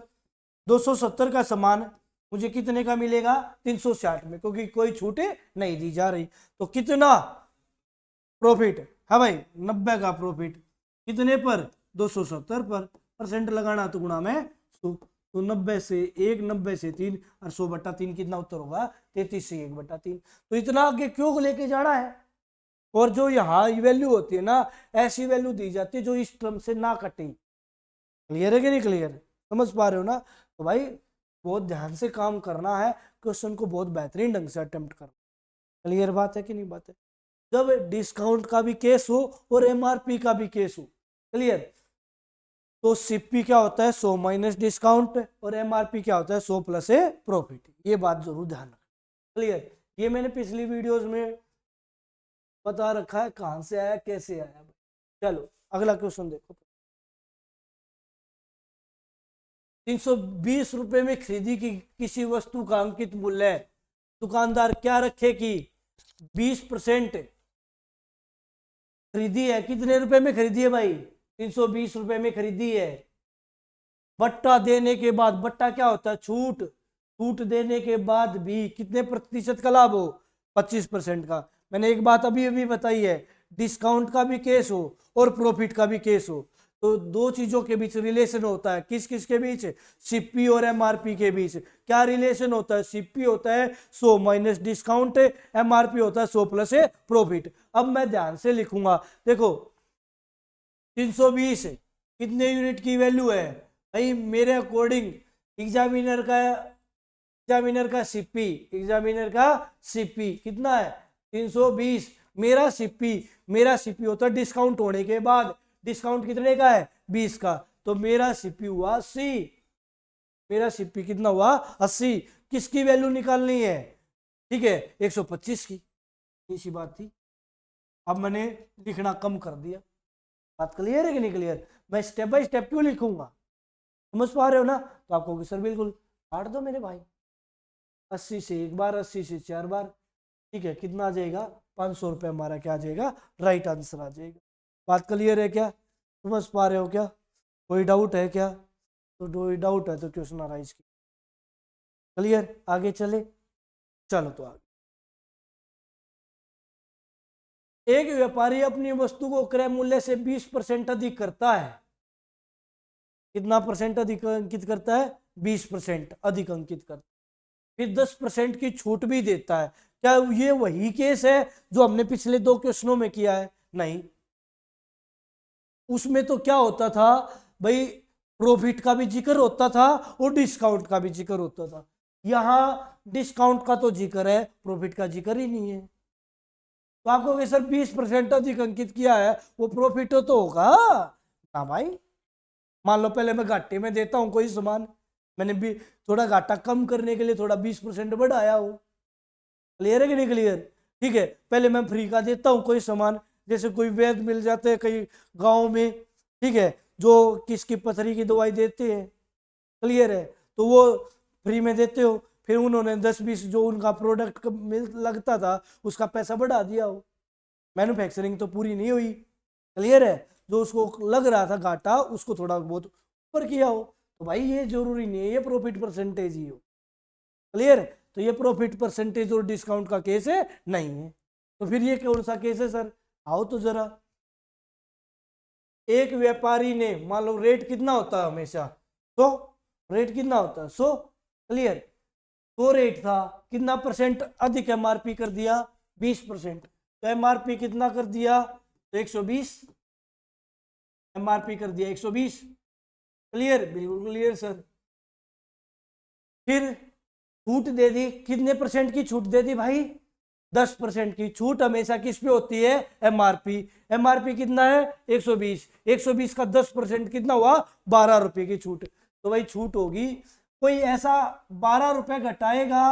270 का समान मुझे कितने का मिलेगा, 360 में, क्योंकि कोई छूटे नहीं दी जा रही। तो कितना प्रॉफिट है भाई, 90 का प्रॉफिट कितने पर, 270 पर। परसेंट लगाना तो गुणा में 100, तो 90 से 1, 90 से 3 और 100/3 कितना उत्तर होगा, 33 से 1/3। तो इतना आगे क्यों लेके जाना है? और जो यहाँ वैल्यू होती है ना, ऐसी वैल्यू दी जाती है जो इस टर्म से ना कटे। क्लियर है कि नहीं क्लियर? समझ पा रहे हो ना? तो भाई बहुत ध्यान से काम करना है, क्वेश्चन को बहुत बेहतरीन ढंग से अटेम्प्ट करना। क्लियर बात है कि नहीं बात है? जब डिस्काउंट का भी केस हो और एमआरपी का भी केस हो, क्लियर, तो सीपी क्या होता है, 100 माइनस डिस्काउंट, और एमआरपी क्या होता है, 100 प्लस ए प्रॉफिट। ये बात जरूर ध्यान रखना। क्लियर? ये मैंने पिछली वीडियोस में बता रखा है कहां से आया कैसे आया। चलो अगला क्वेश्चन देखो। 320 रुपए में खरीदी की किसी वस्तु का अंकित मूल्य दुकानदार क्या रखे कि 20% खरीदी है। कितने रुपए में खरीदी है भाई, 320 रुपए में खरीदी है। बट्टा देने के बाद, बट्टा क्या होता है, छूट, छूट देने के बाद भी कितने प्रतिशत का लाभ हो, 25% का। मैंने एक बात अभी अभी बताई है, डिस्काउंट का भी केस हो और प्रॉफिट का भी केस हो तो दो चीजों के बीच रिलेशन होता है। किस किस के बीच, सीपी और एमआरपी के बीच क्या रिलेशन होता है, सीपी होता है 100 माइनस डिस्काउंट, एमआरपी होता है 100 प्लस प्रॉफिट। अब मैं ध्यान से लिखूंगा, देखो 320 कितने यूनिट की वैल्यू है भाई, मेरे अकॉर्डिंग एग्जामिनर का सीपी कितना है, 320। मेरा सीपी होता है डिस्काउंट होने के बाद, डिस्काउंट कितने का है, 20 का, तो मेरा सीपी हुआ 80। मेरा सीपी कितना हुआ, 80। किसकी वैल्यू निकालनी है, ठीक है, 125 की। इसी बात थी। अब मैंने लिखना कम कर दिया। बात क्लियर है कि नहीं क्लियर? मैं स्टेप बाय स्टेप क्यों लिखूंगा, समझ पा रहे हो ना? तो आपको सर बिल्कुल काट दो मेरे भाई, 80 से एक बार, 80 से 4 बार, ठीक है, कितना आ जाएगा, 500 रुपये हमारा क्या आ जाएगा, राइट आंसर आ जाएगा। बात क्लियर है क्या, समझ पा रहे हो क्या, कोई डाउट है क्या? तो कोई डाउट है तो क्वेश्चन राइज की। क्लियर, आगे चले। चलो तो आगे, एक व्यापारी अपनी वस्तु को क्रय मूल्य से 20% अधिक करता है। कितना परसेंट अधिक अंकित करता है? 20% अधिक अंकित करता है। फिर 10% की छूट भी देता है। क्या ये वही केस है जो हमने पिछले 2 क्वेश्चनों में किया है? नहीं, उसमें तो क्या होता था भाई, प्रॉफिट का भी जिक्र होता था और डिस्काउंट का भी जिक्र होता था। यहां डिस्काउंट का तो जिक्र है, प्रॉफिट का जिक्र ही नहीं है। तो आपको सर 20% अधिक अंकित किया है, वो प्रॉफिट तो होगा ना भाई। मान लो पहले मैं घाटे में देता हूं कोई सामान, मैंने भी थोड़ा घाटा कम करने के लिए थोड़ा 20% बढ़ाया हो। क्लियर है कि नहीं क्लियर? ठीक है, पहले मैं फ्री का देता हूं कोई सामान, जैसे कोई वैद्य मिल जाते हैं कई गांव में, ठीक है, जो किसकी पथरी की दवाई देते हैं। क्लियर है? तो वो फ्री में देते हो, फिर उन्होंने 10-20 जो उनका प्रोडक्ट लगता था उसका पैसा बढ़ा दिया हो, मैन्युफैक्चरिंग तो पूरी नहीं हुई। क्लियर है? जो उसको लग रहा था घाटा उसको थोड़ा बहुत ऊपर किया हो, तो भाई ये जरूरी नहीं है ये प्रॉफिट परसेंटेज ही हो। क्लियर है? तो ये प्रॉफिट परसेंटेज और डिस्काउंट का केस है नहीं है। तो फिर ये कौन सा केस है सर? आओ तो जरा, एक व्यापारी ने, मान लो रेट कितना होता है हमेशा? 100। रेट कितना होता है? 100। क्लियर? तो रेट था, कितना परसेंट अधिक एमआरपी कर दिया? 20%। तो एमआरपी कितना कर दिया? तो 120 एमआरपी कर दिया 120। क्लियर? बिल्कुल क्लियर सर। फिर छूट दे दी, कितने परसेंट की छूट दे दी भाई? 10% की छूट हमेशा किस पे होती है? एमआरपी। एमआरपी कितना है? 120। 120 का 10% कितना हुआ? 12 रुपए की छूट। तो भाई छूट होगी, कोई ऐसा 12 रुपए घटाएगा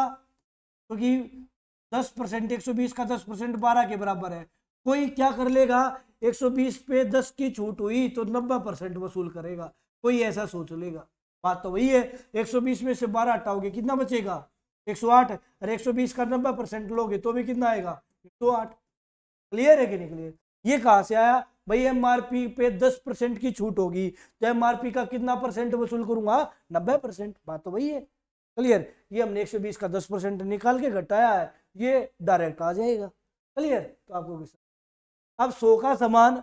क्योंकि 10%, 120 का 10% 12 के बराबर है। कोई क्या कर लेगा, 120 पे 10 की छूट हुई तो 90% वसूल करेगा, कोई ऐसा सोच लेगा। बात तो वही है, 120 में से 12 हटाओगे कितना बचेगा? 108। और 120 का 90% लोगे तो भी कितना आएगा? 108। क्लियर है कि नहीं क्लियर? ये कहां से आया भाई? एमआरपी पे 10% की छूट होगी तो एमआरपी का कितना परसेंट वसूल करूंगा? 90%। बात तो वही है। क्लियर? ये हमने 120 का 10% निकाल के घटाया है, ये डायरेक्ट आ जाएगा। क्लियर? तो आपको अब 100 का सामान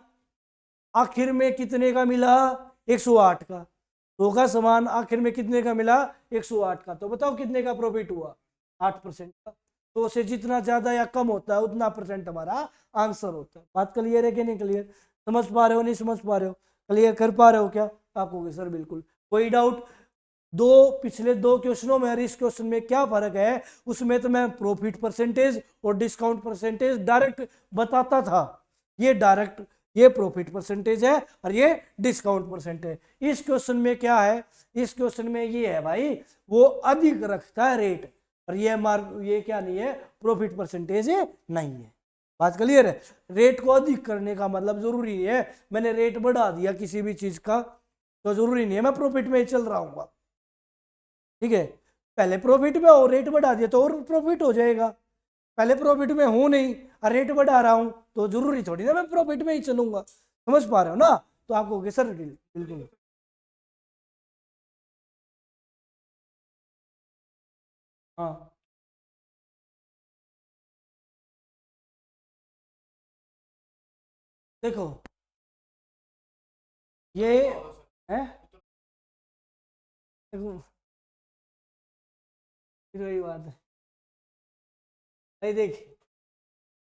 आखिर में कितने का मिला? 108 का। 100 का सामान आखिर में कितने का मिला? 108 का। तो बताओ कितने का प्रॉफिट हुआ? 8% का। तो से जितना ज्यादा या कम होता है उतना परसेंट हमारा आंसर होता है। बात क्लियर है कि नहीं क्लियर? समझ पा रहे हो नहीं समझ पा रहे हो? क्लियर कर पा रहे हो क्या? आपको सर बिल्कुल कोई डाउट? पिछले 2 क्वेश्चनों में और इस क्वेश्चन में क्या फर्क है? उसमें तो मैं प्रॉफिट परसेंटेज और डिस्काउंट परसेंटेज डायरेक्ट बताता था, ये डायरेक्ट, ये प्रॉफिट परसेंटेज है और ये डिस्काउंट परसेंटेज। इस क्वेश्चन में क्या है? इस क्वेश्चन में ये है भाई, वो अधिक रखता है रेट, और ये मार्क, ये क्या नहीं है? प्रॉफिट परसेंटेज है नहीं है। बात क्लियर है? रेट को अधिक करने का मतलब जरूरी है मैंने रेट बढ़ा दिया किसी भी चीज का तो जरूरी नहीं है मैं प्रॉफिट में ही चल रहा हूँ। ठीक है, पहले प्रॉफिट में हो, रेट बढ़ा दिया तो और प्रॉफिट हो जाएगा। पहले प्रॉफिट में हूं नहीं और रेट बढ़ा रहा हूं तो जरूरी थोड़ी ना मैं प्रॉफिट में ही चलूंगा। समझ पा रहे हो ना? तो आपको सर बिल्कुल। हाँ देखो, ये है, देखो फिर वही बात है भाई, देख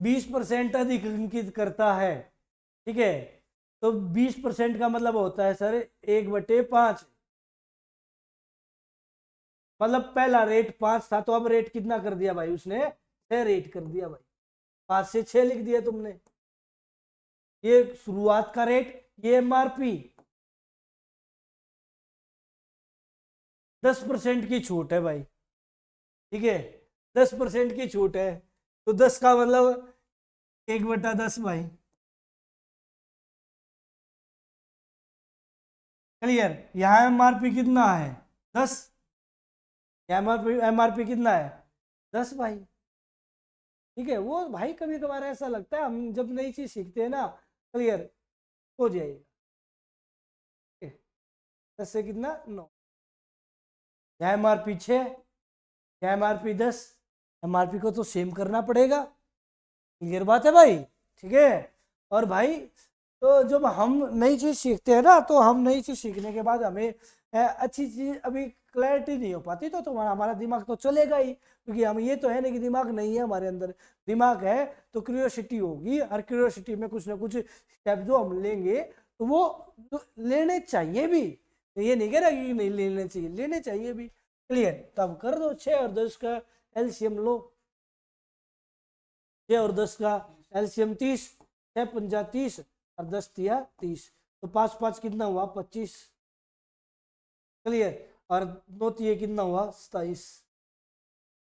20% अधिक अंकित करता है, ठीक है, तो 20% का मतलब होता है सर 1/5। मतलब पहला रेट 5 था तो अब रेट कितना कर दिया भाई उसने? 6 रेट कर दिया भाई, 5 से 6 लिख दिया तुमने। ये शुरुआत का रेट, ये एमआरपी, 10% की छूट है भाई, ठीक है, 10% की छूट है, तो 10 का मतलब 1/10 भाई। क्लियर? यहाँ एमआरपी कितना है? 10। एमआरपी कितना है? 10 भाई। ठीक है, वो भाई कभी कभार ऐसा लगता है हम जब नई चीज सीखते हैं ना, क्लियर हो जाएगा। 10 से कितना? 9। यहाँ एमआरपी 6, यहाँ एमआरपी 10, एमआरपी को तो सेम करना पड़ेगा। क्लियर बात है भाई, ठीक है। और भाई तो जब हम नई चीज सीखते हैं ना, तो हम नई चीज सीखने के बाद हमें अच्छी चीज अभी क्लैरिटी नहीं हो पाती, तो तुम्हारा हमारा दिमाग तो चलेगा ही, क्योंकि हम ये तो है नहीं कि दिमाग नहीं है हमारे अंदर, दिमाग है तो क्यूरियोसिटी होगी। हर क्यूरियोसिटी में कुछ ना कुछ स्टेप जो हम लेंगे तो वो लेने चाहिए भी, ये नहीं कह रहा कि नहीं लेने चाहिए, लेने चाहिए भी। क्लियर, तब कर दो 6 और 10 का एलसीएम लो। 6 और 10 का एलसीएम 30, 6 पंजा 30 और 10 दिया 30, तो 5 5 कितना हुआ 25। क्लियर, और 2 तिये कितना हुआ 27।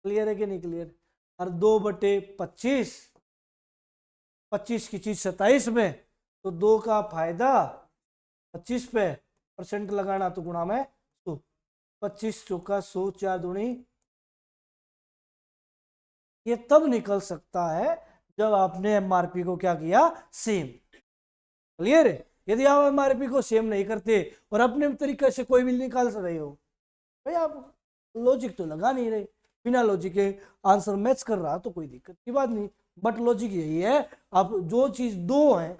क्लियर है कि नहीं क्लियर। और 2/25, 25 की चीज 27 में, तो 2 का फायदा 25 पे, परसेंट लगाना तो गुणा में 100, 25 चौका 100, 4 दूनी। ये तब निकल सकता है जब आपने एमआरपी को क्या किया, सेम। क्लियर है। यदि आप एमआरपी को सेम नहीं करते और अपने तरीके से कोई भी निकाल रहे हो, भाई आप लॉजिक तो लगा नहीं रहे, बिना लॉजिक के आंसर मैच कर रहा तो कोई दिक्कत की बात नहीं। बट लॉजिक यही है, आप जो चीज दो है,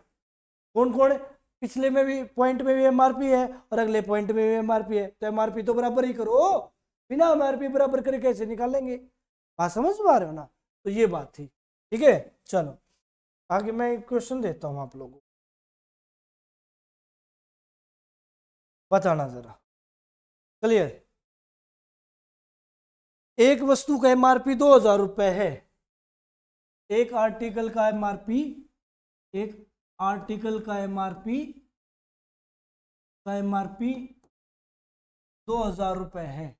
कौन कौन है, पिछले में भी पॉइंट में भी एमआरपी है और अगले पॉइंट में भी एमआरपी है, तो एमआरपी तो बराबर ही करो, बिना एमआरपी बराबर करे कैसे निकालेंगे। बात समझ पा रहे हो ना। तो ये बात थी, ठीक है। चलो आगे मैं एक क्वेश्चन देता हूं आप लोगों को, बताना जरा। क्लियर, एक वस्तु का एमआरपी 2000 रुपए है, एक आर्टिकल का एमआरपी, एक आर्टिकल का एमआरपी 2000 रुपए है।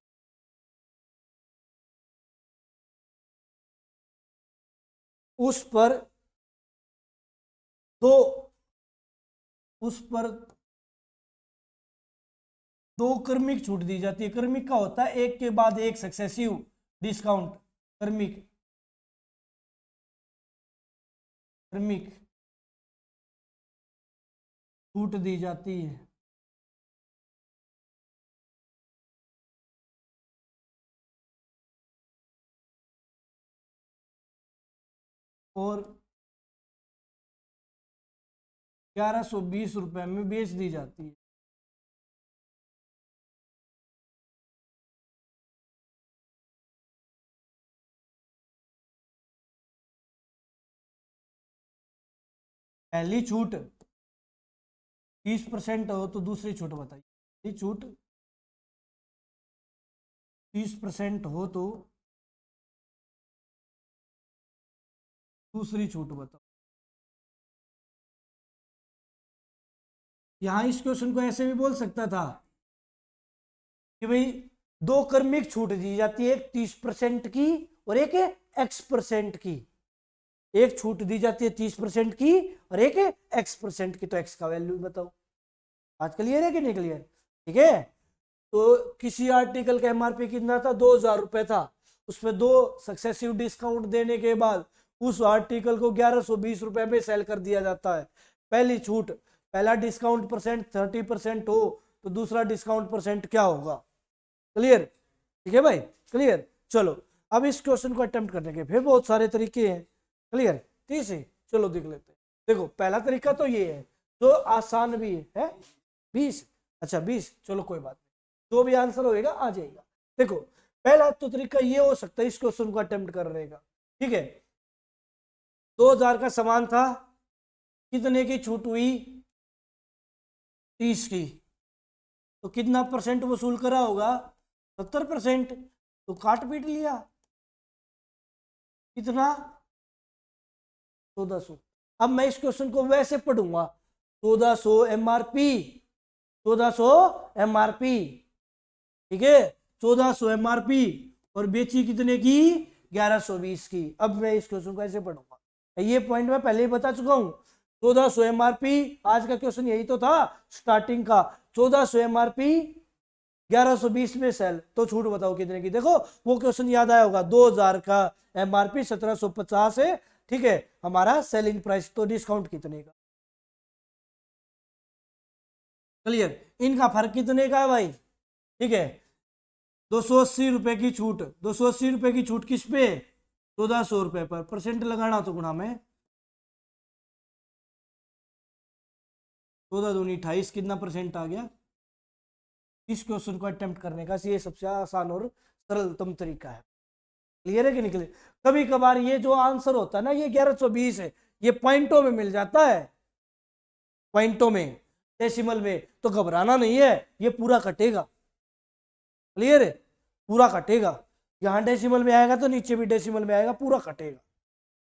उस पर दो उस पर दो क्रमिक छूट दी जाती है। क्रमिक का होता है एक के बाद एक सक्सेसिव डिस्काउंट, क्रमिक क्रमिक छूट दी जाती है। और 1120 रुपए में बेच दी जाती है। पहली छूट 30% हो तो दूसरी छूट बताइए। पहली छूट 30% हो तो दूसरी छूट बताओ। यहां इस क्वेश्चन को ऐसे भी बोल सकता था कि भाई दो क्रमिक छूट दी जाती है, एक 30% की और एक X% की। एक छूट दी जाती है 30% की और एक X% की, तो X का वैल्यू बताओ। आज क्लियर है कि नहीं क्लियर, ठीक है। तो किसी आर्टिकल का एमआरपी कितना था, 2000 रुपए था, उसमें दो सक्सेसिव डिस्काउंट देने के बाद उस आर्टिकल को 1120 रुपए में सेल कर दिया जाता है। पहली छूट, पहला डिस्काउंट परसेंट 30% हो तो दूसरा डिस्काउंट परसेंट क्या होगा। क्लियर, ठीक है भाई, क्लियर। चलो अब इस क्वेश्चन को अटेम्प्ट करने के फिर बहुत सारे तरीके हैं। क्लियर, ठीक है, चलो देख लेते हैं। देखो पहला तरीका तो ये है जो आसान भी है 20, अच्छा 20, चलो कोई बात नहीं, जो भी आंसर होएगा आ जाएगा। देखो पहला तो तरीका ये हो सकता है इस क्वेश्चन को अटेम्प्ट करने का, ठीक है। 2000 का सामान था, कितने की छूट हुई, 30 की, तो कितना परसेंट वसूल करा होगा, 70%, तो काट पीट लिया, कितना 1400। अब मैं इस क्वेश्चन को वैसे पढ़ूंगा, 1400 एमआरपी, 1400 एमआरपी, ठीक है, 1400 एमआरपी और बेची कितने की, 1120 की। अब मैं इस क्वेश्चन को ऐसे पढ़ूंगा, ये पॉइंट मैं पहले ही बता चुका हूं। 1400 एमआरपी, आज का क्वेश्चन यही तो था स्टार्टिंग का, 1400 एमआरपी 1120 में सेल, तो छूट बताओ कितने की। देखो वो क्वेश्चन याद आया होगा, 2000 का एमआरपी 1750 है, ठीक है, हमारा सेलिंग प्राइस, तो डिस्काउंट कितने का। क्लियर, इनका फर्क कितने का है भाई, ठीक है, 280 रुपए की छूट, 280 रुपए की छूट किस पे, 1400 रुपए पर परसेंट लगाना तो गुणा में 14 दूनी 28, कितना परसेंट आ गया। इस क्वेश्चन को अटेम्प्ट करने का ये सबसे आसान और सरलतम तरीका है। क्लियर है कि नहीं क्लियर। कभी कभार ये जो आंसर होता है ना, ये 1120 है, ये पॉइंटों में मिल जाता है, पॉइंटों में, डेसिमल में, तो घबराना नहीं है, ये पूरा कटेगा। क्लियर है, पूरा कटेगा, यहां डेसिमल में आएगा तो नीचे भी डेसिमल में आएगा, पूरा कटेगा।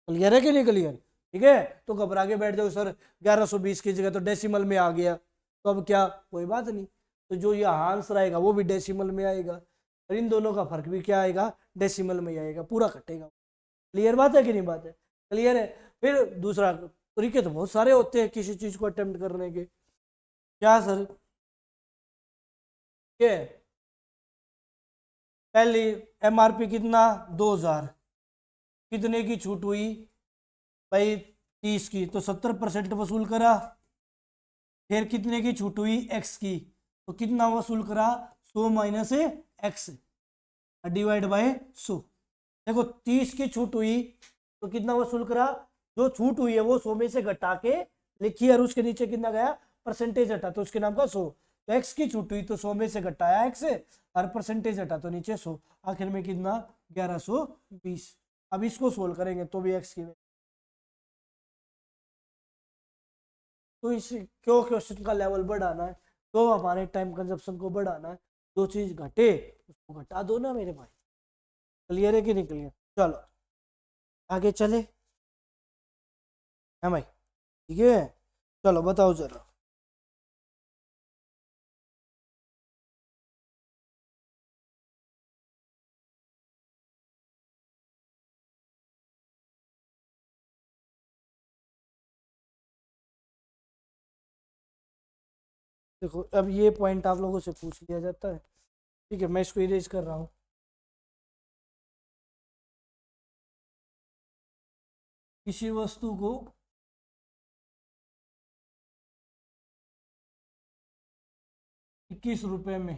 क्लियर है कि नहीं क्लियर। ठीक है, तो घबरा के बैठ जाओ सर 1120 की जगह तो डेसिमल में आ गया, तो अब क्या, कोई बात नहीं, तो जो ये आंसर आएगा वो भी डेसिमल में आएगा, और इन दोनों का फर्क भी क्या आएगा, डेसिमल में आएगा, पूरा कटेगा। क्लियर बात है कि नहीं बात है, क्लियर है। फिर दूसरा तरीके तो बहुत सारे होते हैं किसी चीज को अटेम्प्ट करने के। क्या सर, ये पहली एमआरपी कितना 2000, कितने की छूट हुई भाई 30 की, तो 70% वसूल करा। फिर कितने की छूट हुई x की, तो कितना वसूल करा 100 माइनस एक्स डिवाइड बाय 100। देखो 30 की छूट हुई तो कितना वसूल करा, जो छूट हुई है वो 100 में से घटा के लिखी और उसके नीचे कितना गया परसेंटेज हटा तो उसके नाम का 100। तो x की छूट हुई तो 100 में से घटाया x और परसेंटेज हटा तो नीचे 100, आखिर में कितना 1120। अब इसको सोल्व करेंगे तो भी x की, तो इस क्यों क्वेश्चन का लेवल बढ़ाना है, तो हमारे टाइम कंजप्शन को बढ़ाना है, जो चीज घटे उसको घटा दो ना मेरे भाई। क्लियर है कि नहीं क्लियर। चलो आगे चले, है भाई, ठीक है, चलो बताओ जरा। देखो अब ये पॉइंट आप लोगों से पूछ लिया जाता है, ठीक है, मैं इसको इरेज कर रहा हूँ। किसी वस्तु को 21 रुपए में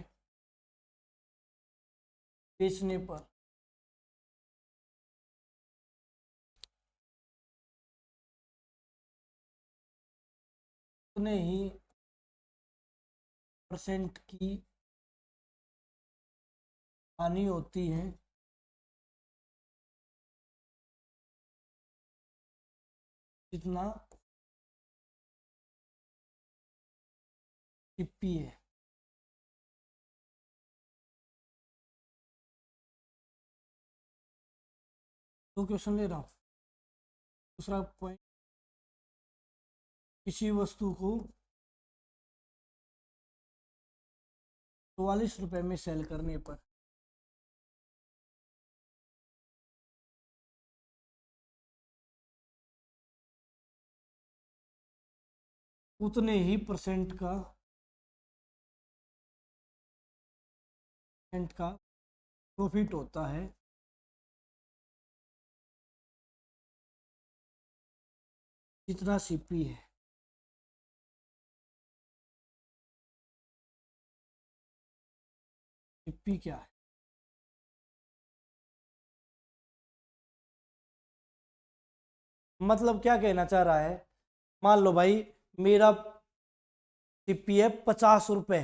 बेचने पर उतने ही परसेंट की हानि होती है जितना टिप्पी है। तो क्वेश्चन ले रहा हूँ, दूसरा पॉइंट, किसी वस्तु को 44 रुपए में सेल करने पर उतने ही परसेंट का प्रॉफिट होता है जितना सीपी है। सीपी क्या है, मतलब क्या कहना चाह रहा है, मान लो भाई मेरा सीपी है 50 रुपए,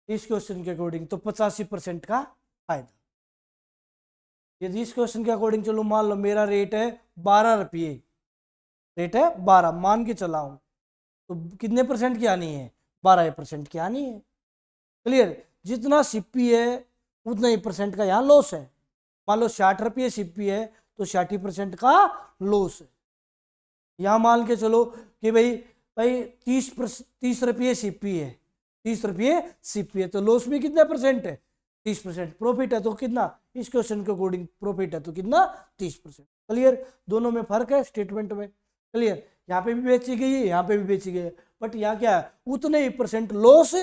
इस क्वेश्चन के अकॉर्डिंग तो 85% का फायदा। यदि इस क्वेश्चन के अकॉर्डिंग चलो मान लो मेरा रेट है 12 रुपये, रेट है 12 मान के चला हूं, तो कितने परसेंट की आनी है, 12% की आनी है। क्लियर, जितना सीपी है उतना ही परसेंट का यहाँ लॉस है। मान लो 60 रुपये सीपी है तो 60% का लॉस है। यहाँ मान के चलो कि भाई भाई 30 रुपये सीपी है, 30 रुपये सीपी है, तो लॉस भी कितना परसेंट है, 30%। प्रॉफिट है तो कितना, इस क्वेश्चन के अकॉर्डिंग प्रॉफिट है तो कितना 30%। क्लियर, दोनों में फर्क है स्टेटमेंट में। क्लियर, यहाँ पे भी बेची गई है, यहाँ पे भी बेची गई है, बट यहाँ क्या है उतने ही परसेंट लॉस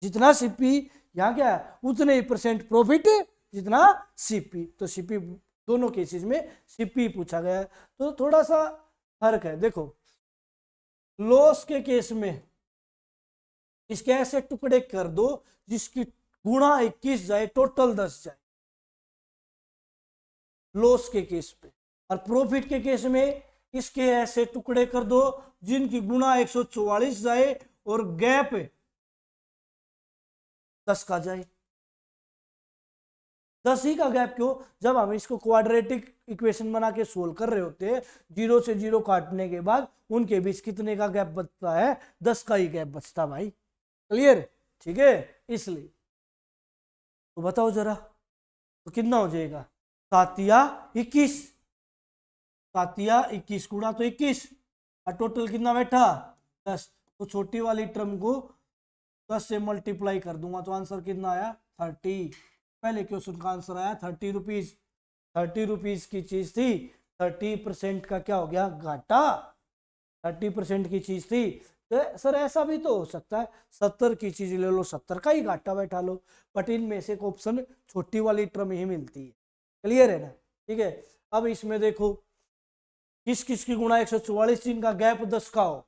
जितना सीपी, यहाँ क्या है उतने ही परसेंट प्रॉफिट जितना सीपी। तो सीपी दोनों केसेस में सीपी पूछा गया है, तो थोड़ा सा फर्क है। देखो लॉस के केस में इसके ऐसे टुकड़े कर दो जिसकी गुणा 21 जाए, टोटल 10 जाए, लॉस के केस पे। और प्रॉफिट के केस में इसके ऐसे टुकड़े कर दो जिनकी गुणा 144 जाए और गैप 10 का जाए। 10 ही का गैप क्यों? जब हम इसको क्वाड्रेटिक इक्वेशन बना के सोल्व कर रहे होते हैं, 0 से 0 काटने के बाद उनके बीच कितने का गैप बचता है? 10 का ही गैप बचता भाई। क्लियर? ठीक है, इसलिए तो बताओ जरा, तो कितना हो जाएगा? 7 या 21, 7 या 21 गुणा तो 21 और टोटल कितना बैठा? 10। तो छोटी वाली टर्म को 10 से मल्टीप्लाई कर दूंगा तो आंसर कितना आया? 30। पहले क्वेश्चन का आंसर आया 30 रुपीज। 30 रुपीज की चीज थी, 30% का क्या हो गया? घाटा। 30% की चीज थी तो सर ऐसा भी तो हो सकता है 70 की चीज ले लो, 70 का ही घाटा बैठा लो, बट इनमें से एक ऑप्शन छोटी वाली टर्म ही मिलती है। क्लियर है ना? ठीक है, अब इसमें देखो किस किस की गुणा 144, जिनका गैप 10 का हो,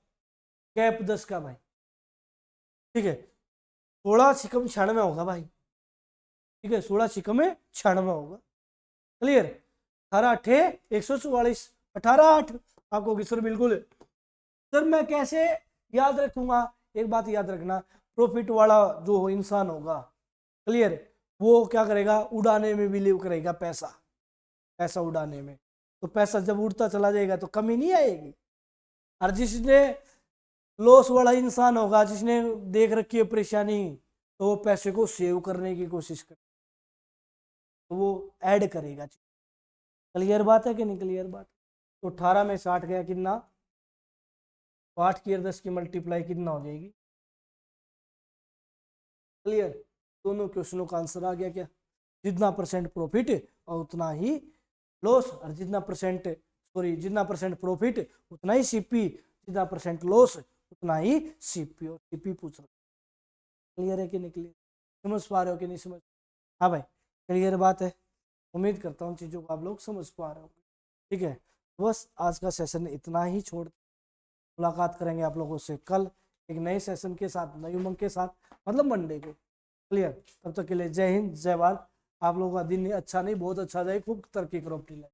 गैप 10 का भाई। ठीक है, 16 छिकम 96 होगा भाई। ठीक है, 16 छिकम 96 होगा। क्लियर? 18 अठे 144, 18 8 आपको सर बिल्कुल। सर मैं कैसे याद रखूंगा? एक बात याद रखना, प्रॉफिट वाला जो इंसान होगा, क्लियर, वो क्या करेगा? उड़ाने में बिलीव करेगा, पैसा पैसा उड़ाने में। तो पैसा जब उड़ता चला जाएगा तो कमी नहीं आएगी। और जिसने लॉस वाला इंसान होगा, जिसने देख रखी है परेशानी, तो वो पैसे को सेव करने की कोशिश करे, तो वो ऐड करेगा। क्लियर बात है कि नहीं? क्लियर बात। तो 18 में 60 गया कितना? 8 की 10 की मल्टीप्लाई कितना हो जाएगी? क्लियर? दोनों क्वेश्चनों का आंसर आ गया क्या? जितना परसेंट प्रॉफिट और उतना ही लॉस, और जितना परसेंट प्रॉफिट उतना ही सीपी, जितना परसेंट लॉस उतना ही सीपी। और सीपी पूछ रहा। क्लियर है कि नहीं? क्लियर? समझ पा रहे हो कि नहीं समझ? हाँ भाई, क्लियर बात है। उम्मीद करता हूँ चीजों को आप लोग समझ पा रहे हो। ठीक है, बस आज का सेशन इतना ही छोड़, मुलाकात करेंगे आप लोगों से कल एक नए सेशन के साथ, नई उमंग के साथ, मतलब मंडे को। क्लियर? तब तक के लिए जय हिंद, जय भारत। आप लोगों का दिन अच्छा नहीं बहुत अच्छा जाए, खूब तरक्की करो अपनी लाइफ।